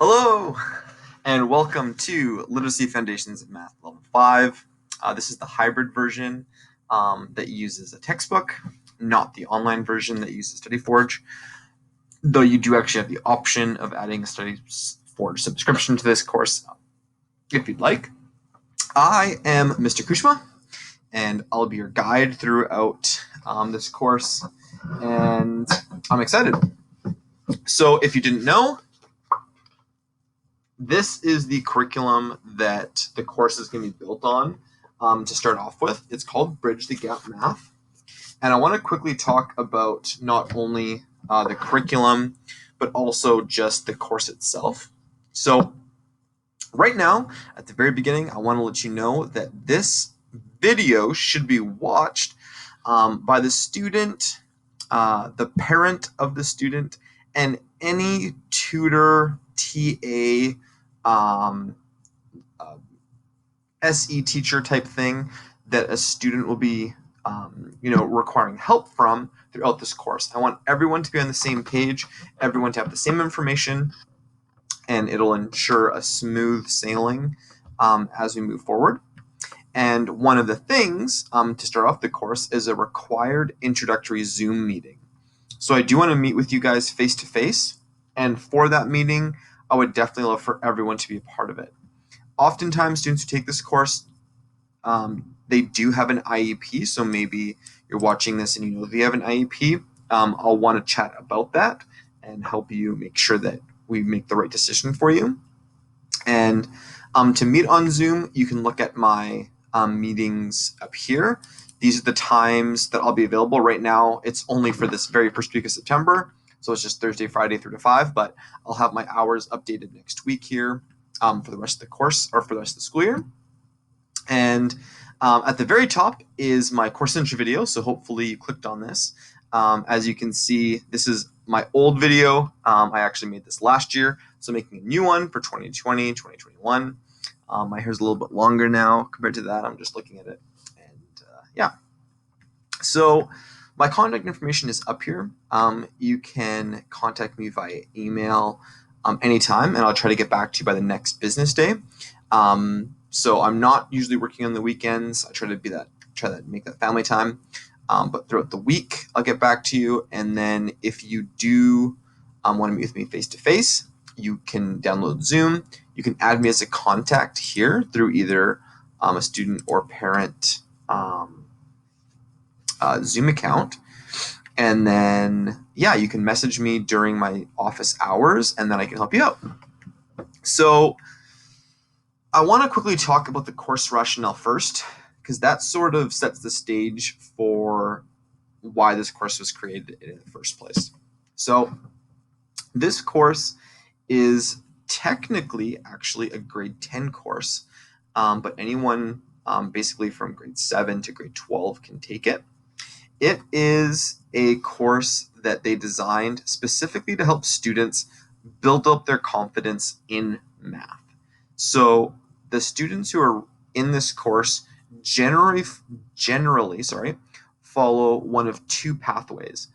Hello, and welcome to Literacy Foundations of Math Level 5. This is the hybrid version that uses a textbook, not the online version that uses StudyForge, though you do actually have the option of adding a StudyForge subscription to this course if you'd like. I am Mr. Kushma, and I'll be your guide throughout this course, and I'm excited. So if you didn't know, this is the curriculum that the course is going to be built on to start off with. It's called Bridge the Gap Math. And I want to quickly talk about not only the curriculum, but also just the course itself. So right now, at the very beginning, I want to let you know that this video should be watched by the student, the parent of the student, and any tutor, TA, SE teacher type thing that a student will be requiring help from throughout this course. I want everyone to be on the same page, everyone to have the same information, and it'll ensure a smooth sailing as we move forward. And one of the things to start off the course is a required introductory Zoom meeting. So I do want to meet with you guys face to face, and for that meeting, I would definitely love for everyone to be a part of it. Oftentimes, students who take this course, they do have an IEP, so maybe you're watching this and you know they have an IEP. I'll want to chat about that and help you make sure that we make the right decision for you. And to meet on Zoom, you can look at my meetings up here. These are the times that I'll be available. Right now, it's only for this very first week of September, so it's just Thursday, Friday, 3 to 5, but I'll have my hours updated next week here for the rest of the course, or for the rest of the school year. And at the very top is my course intro video, so hopefully you clicked on this. As you can see, this is my old video. I actually made this last year, so making a new one for 2020, 2021. My hair's a little bit longer now compared to that. I'm just looking at it. And yeah. So my contact information is up here. You can contact me via email anytime, and I'll try to get back to you by the next business day. So I'm not usually working on the weekends. I try to make that family time. But throughout the week, I'll get back to you. And then if you do want to meet with me face to face, you can download Zoom. You can add me as a contact here through either a student or parent Zoom account. And then, yeah, you can message me during my office hours, and then I can help you out. So I want to quickly talk about the course rationale first, because that sort of sets the stage for why this course was created in the first place. So this course is technically actually a grade 10 course, but anyone basically from grade 7 to grade 12 can take it. It is a course that they designed specifically to help students build up their confidence in math. So the students who are in this course generally follow one of two pathways.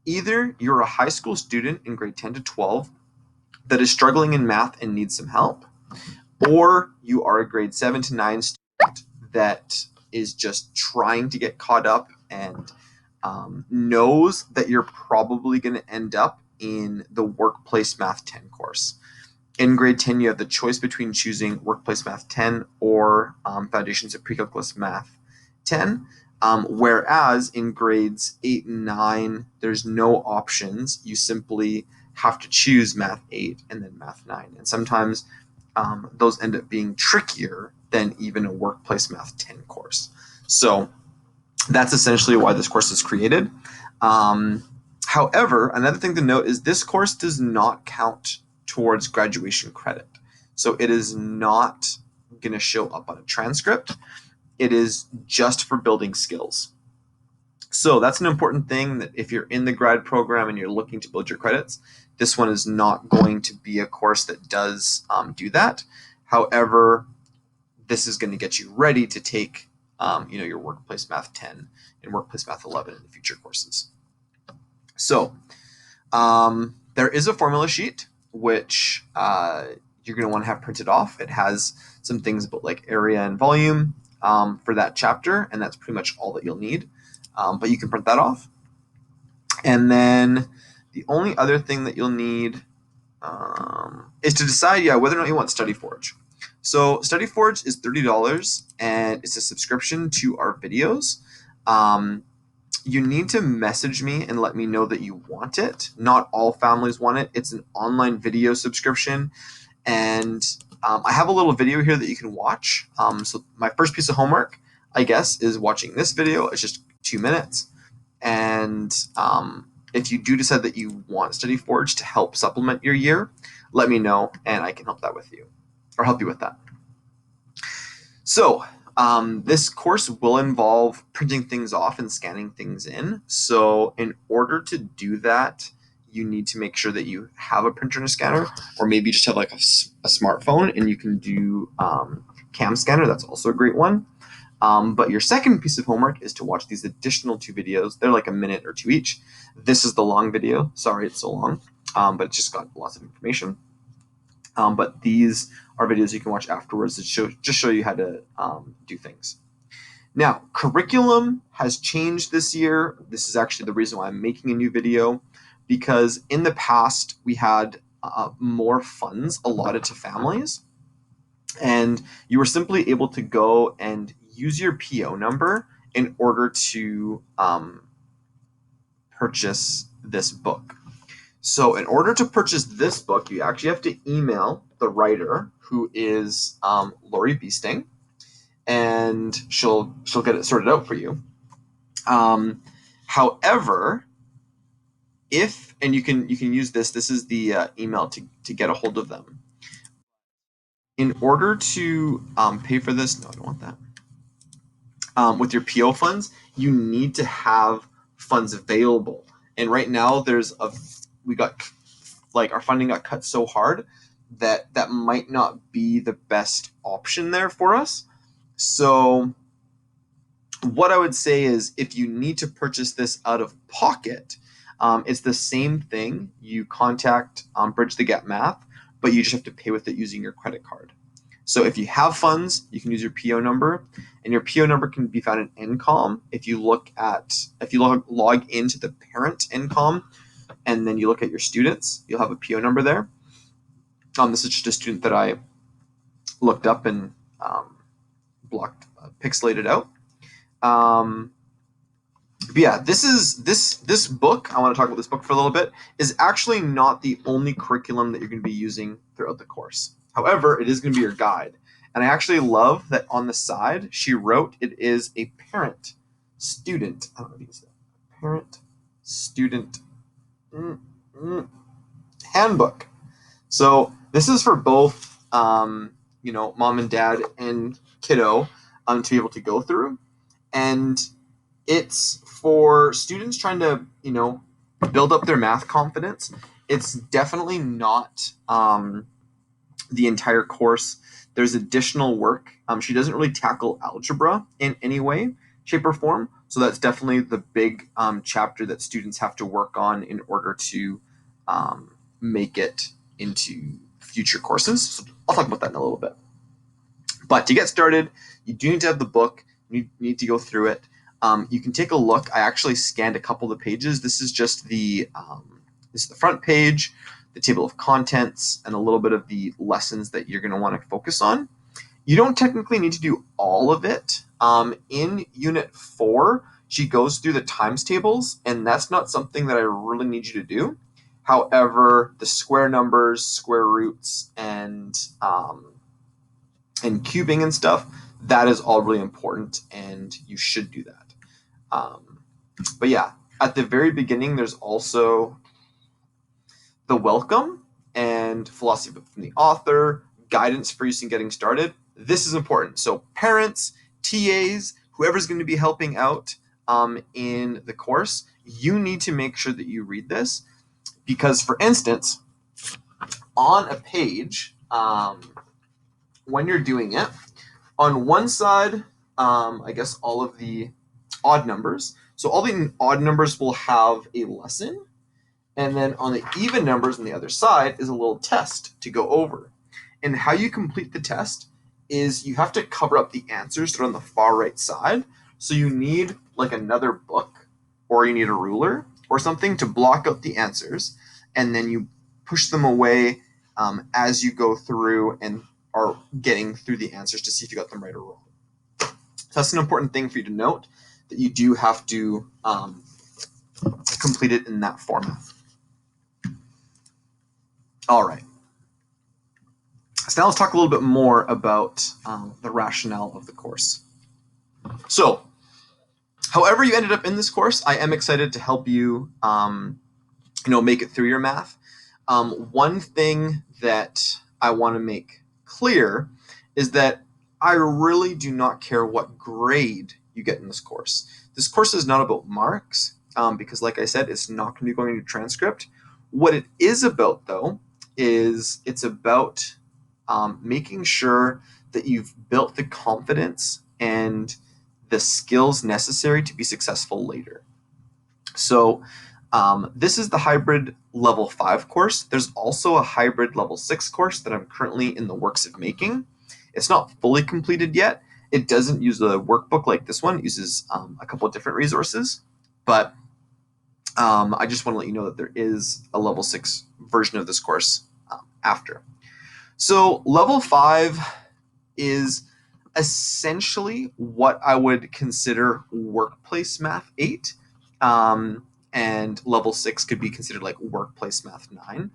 Either you're a high school student in grade 10 to 12 that is struggling in math and needs some help, or you are a grade 7 to 9 student that is just trying to get caught up and knows that you're probably going to end up in the Workplace Math 10 course. In grade 10, you have the choice between choosing Workplace Math 10 or Foundations of Pre-Calculus Math 10, whereas in grades 8 and 9, there's no options. You simply have to choose Math 8 and then Math 9. And sometimes those end up being trickier than even a Workplace Math 10 course. So that's essentially why this course is created. However, another thing to note is this course does not count towards graduation credit. So it is not going to show up on a transcript. It is just for building skills. So that's an important thing, that if you're in the grad program and you're looking to build your credits, this one is not going to be a course that does do that. However, this is going to get you ready to take your Workplace Math 10 and Workplace Math 11 in the future courses. So there is a formula sheet. which you're going to want to have printed off. It has some things about like area and volume for that chapter, and that's pretty much all that you'll need. But you can print that off. And then the only other thing that you'll need is to decide, whether or not you want StudyForge. So StudyForge is $30, and it's a subscription to our videos. You need to message me and let me know that you want it. Not all families want it. It's an online video subscription, and I have a little video here that you can watch. So my first piece of homework, I guess, is watching this video. It's just 2 minutes. And if you do decide that you want StudyForge to help supplement your year, let me know and I can help that with you, or help you with that. So this course will involve printing things off and scanning things in. So in order to do that, you need to make sure that you have a printer and a scanner, or maybe just have like a smartphone and you can do cam scanner. That's also a great one. But your second piece of homework is to watch these additional 2 videos. They're like a minute or 2 each. This is the long video. Sorry it's so long, but it's just got lots of information. But these are videos you can watch afterwards that just show you how to do things. Now, curriculum has changed this year. This is actually the reason why I'm making a new video, because in the past we had more funds allotted to families, and you were simply able to go and use your PO number in order to purchase this book. So in order to purchase this book, you actually have to email the writer, who is Lori Beesting, and she'll get it sorted out for you. However, and you can use this is the email to get a hold of them. In order to pay for this, no, I don't want that. With your PO funds, you need to have funds available. And right now our funding got cut so hard that might not be the best option there for us. So what I would say is, if you need to purchase this out of pocket, it's the same thing. You contact Bridge the Gap Math, but you just have to pay with it using your credit card. So if you have funds, you can use your PO number, and your PO number can be found in NCOM. If you log into the parent NCOM, and then you look at your students, you'll have a PO number there. This is just a student that I looked up and pixelated out. But yeah, this book, I want to talk about this book for a little bit, is actually not the only curriculum that you're going to be using throughout the course. However, it is going to be your guide. And I actually love that on the side, she wrote it is a parent-student, I don't know if you can say that, parent-student handbook. So this is for both, mom and dad and kiddo to be able to go through. And it's for students trying to, build up their math confidence. It's definitely not the entire course. There's additional work. She doesn't really tackle algebra in any way, shape, or form. So that's definitely the big chapter that students have to work on in order to make it into future courses. So I'll talk about that in a little bit. But to get started, you do need to have the book. You need to go through it. You can take a look. I actually scanned a couple of the pages. This is just this is the front page, the table of contents, and a little bit of the lessons that you're going to want to focus on. You don't technically need to do all of it. In Unit 4, she goes through the times tables, and that's not something that I really need you to do. However, the square numbers, square roots, and cubing and stuff, that is all really important, and you should do that. But yeah, at the very beginning, there's also the welcome and philosophy from the author, guidance for use in getting started. This is important. So parents, TAs, whoever's going to be helping out in the course, you need to make sure that you read this, because, for instance, on a page, when you're doing it, on one side, I guess all of the odd numbers. So all the odd numbers will have a lesson, And then on the even numbers on the other side is a little test to go over. And how you complete the test is you have to cover up the answers that are on the far right side. So you need like another book, or you need a ruler or something to block out the answers. And then you push them away as you go through and are getting through the answers to see if you got them right or wrong. So that's an important thing for you to note, that you do have to complete it in that format. All right. So now let's talk a little bit more about the rationale of the course. So, however you ended up in this course, I am excited to help you, make it through your math. One thing that I want to make clear is that I really do not care what grade you get in this course. This course is not about marks, because like I said, it's not going to be going into transcript. What it is about, though, is it's about making sure that you've built the confidence and the skills necessary to be successful later. So this is the hybrid level 5 course. There's also a hybrid level 6 course that I'm currently in the works of making. It's not fully completed yet. It doesn't use a workbook like this one. It uses a couple of different resources, but I just want to let you know that there is a level 6 version of this course after. So level 5 is essentially what I would consider workplace math 8. And level 6 could be considered like workplace math 9.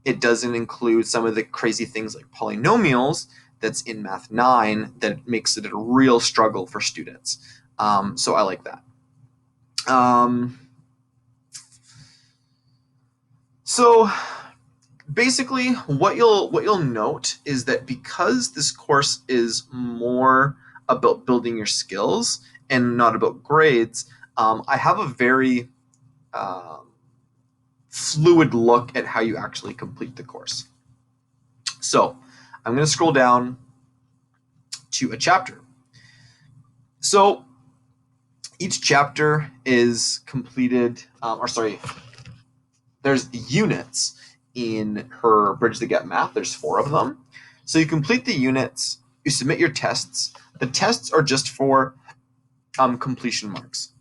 It doesn't include some of the crazy things like polynomials that's in math 9 that makes it a real struggle for students. So I like that. So basically what you'll note is that because this course is more about building your skills and not about grades, I have a very fluid look at how you actually complete the course. So I'm going to scroll down to a chapter. So each chapter is completed, there's units in her Bridge the Gap math. There's 4 of them. So you complete the units, you submit your tests. The tests are just for completion marks.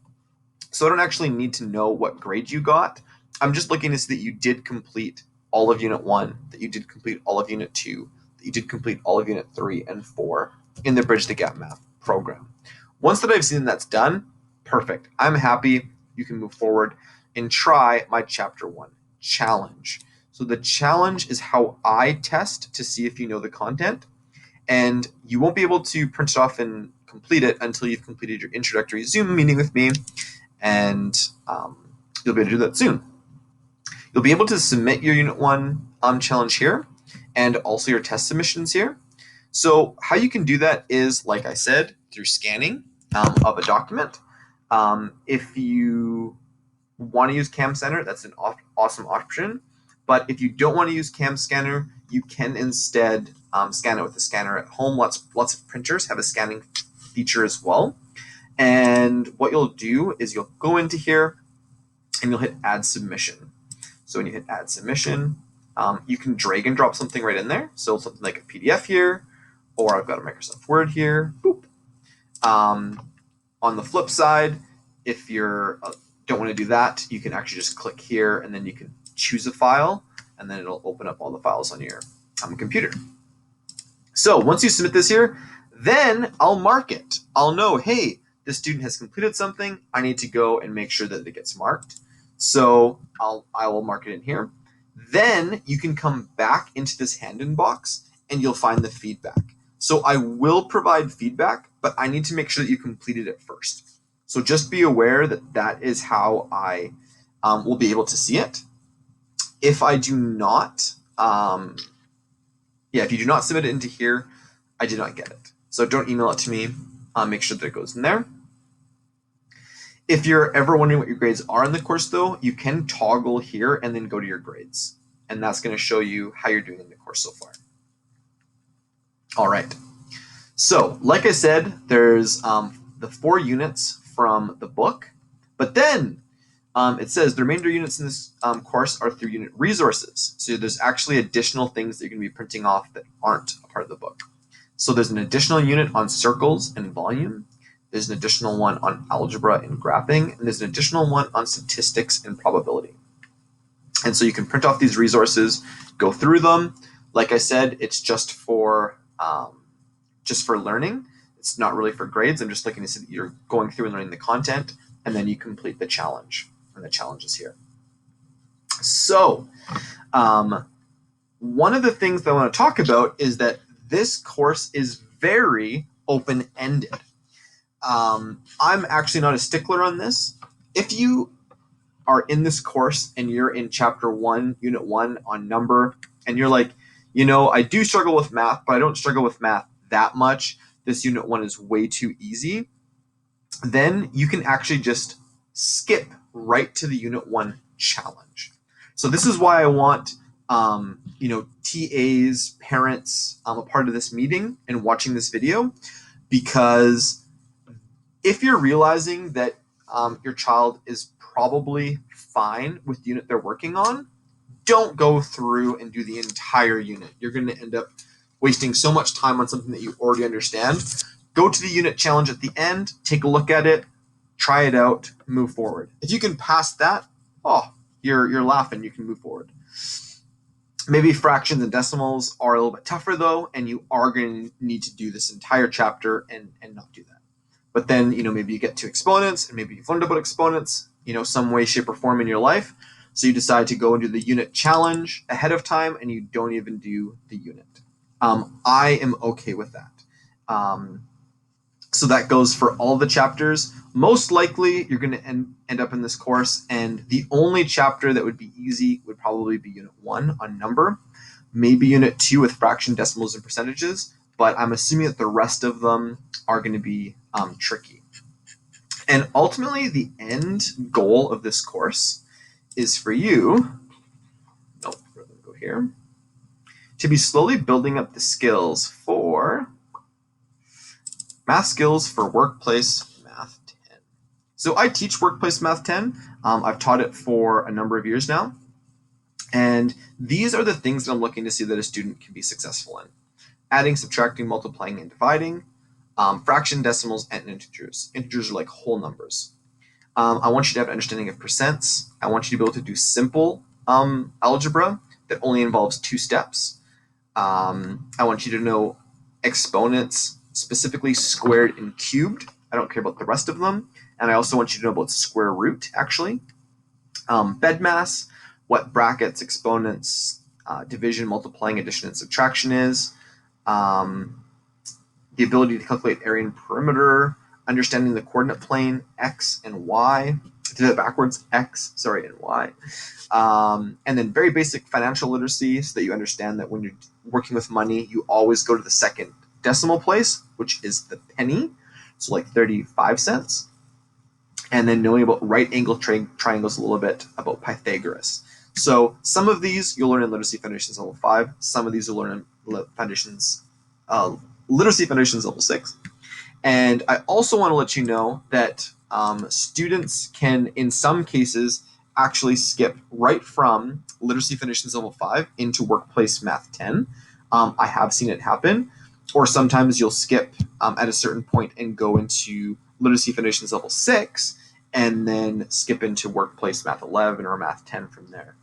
So I don't actually need to know what grade you got. I'm just looking to see that you did complete all of Unit 1, that you did complete all of Unit 2, that you did complete all of Unit 3 and 4 in the Bridge the Gap math program. Once that I've seen that's done, perfect. I'm happy. You can move forward and try my Chapter 1 challenge. So the challenge is how I test to see if you know the content, and you won't be able to print it off and complete it until you've completed your introductory Zoom meeting with me, and you'll be able to do that soon. You'll be able to submit your Unit 1 challenge here, and also your test submissions here. So how you can do that is, like I said, through scanning of a document. If you want to use Cam Scanner, that's an awesome option. But if you don't want to use Cam Scanner, you can instead scan it with a scanner at home. Lots of printers have a scanning feature as well. And what you'll do is you'll go into here and you'll hit Add Submission. So when you hit Add Submission, you can drag and drop something right in there. So something like a PDF here, or I've got a Microsoft Word here. Boop. On the flip side, if you don't want to do that, you can actually just click here and then you can choose a file, and then it'll open up all the files on your computer. So once you submit this here, then I'll mark it. I'll know, hey, this student has completed something. I need to go and make sure that it gets marked. So I will mark it in here. Then you can come back into this hand-in box and you'll find the feedback. So I will provide feedback, but I need to make sure that you completed it first. So just be aware that that is how I will be able to see it. If I do not, if you do not submit it into here, I did not get it. So don't email it to me. Make sure that it goes in there. If you're ever wondering what your grades are in the course, though, you can toggle here and then go to your grades. And that's going to show you how you're doing in the course so far. All right. So, like I said, there's the 4 units from the book. But then it says the remainder units in this course are through unit resources. So there's actually additional things that you're going to be printing off that aren't a part of the book. So there's an additional unit on circles and volume. There's an additional one on algebra and graphing, and there's an additional one on statistics and probability. And so you can print off these resources, go through them. Like I said, it's just for learning. It's not really for grades. I'm just looking to see that you're going through and learning the content, and then you complete the challenge. And the challenge is here. So one of the things that I want to talk about is that this course is very open-ended. I'm actually not a stickler on this. If you are in this course and you're in chapter 1, unit 1 on number, and you're like, I do struggle with math, but I don't struggle with math that much. This unit 1 is way too easy. Then you can actually just skip right to the unit 1 challenge. So this is why I want TAs, parents, a part of this meeting and watching this video, because if you're realizing that your child is probably fine with the unit they're working on, don't go through and do the entire unit. You're going to end up wasting so much time on something that you already understand. Go to the unit challenge at the end, take a look at it, try it out, move forward. If you can pass that, you're laughing, you can move forward. Maybe fractions and decimals are a little bit tougher though, and you are going to need to do this entire chapter and not do that. But then, maybe you get to exponents, and maybe you've learned about exponents, some way, shape, or form in your life. So you decide to go and do the unit challenge ahead of time, and you don't even do the unit. I am okay with that. So that goes for all the chapters. Most likely, you're going to end up in this course, and the only chapter that would be easy would probably be unit 1 on number, maybe unit 2 with fraction, decimals, and percentages, but I'm assuming that the rest of them are going to be tricky. And ultimately, the end goal of this course is for you, we're going to go here, to be slowly building up the skills for math skills for Workplace Math 10. So I teach Workplace Math 10. I've taught it for a number of years now. And these are the things that I'm looking to see that a student can be successful in. Adding, subtracting, multiplying, and dividing, fraction, decimals, and integers. Integers are like whole numbers. I want you to have an understanding of percents. I want you to be able to do simple algebra that only involves 2 steps. I want you to know exponents, specifically squared and cubed. I don't care about the rest of them. And I also want you to know about square root, actually. BEDMAS, what brackets, exponents, division, multiplying, addition, and subtraction is. The ability to calculate area and perimeter, understanding the coordinate plane, x and y. I did that backwards, x, sorry, and y. And then very basic financial literacy, so that you understand that when you're working with money, you always go to the second decimal place, which is the penny, so like 35 cents. And then knowing about right angle triangles a little bit, about Pythagoras. So some of these you'll learn in Literacy Foundations Level 5. Some of these you'll learn in Literacy Foundations Level 6. And I also want to let you know that students can, in some cases, actually skip right from Literacy Foundations Level 5 into Workplace Math 10. I have seen it happen. Or sometimes you'll skip at a certain point and go into Literacy Foundations Level 6 and then skip into Workplace Math 11 or Math 10 from there.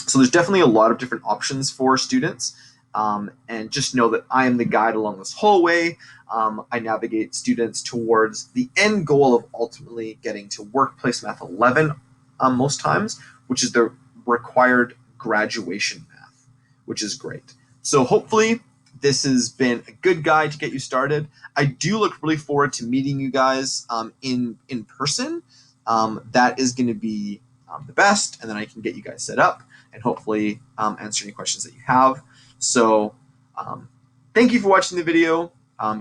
So there's definitely a lot of different options for students. And just know that I am the guide along this whole way. I navigate students towards the end goal of ultimately getting to Workplace Math 11 most times, which is the required graduation math, which is great. So hopefully this has been a good guide to get you started. I do look really forward to meeting you guys in person. That is going to be the best, and then I can get you guys set up and hopefully answer any questions that you have. So thank you for watching the video.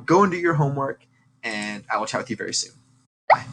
Go and do your homework, and I will chat with you very soon.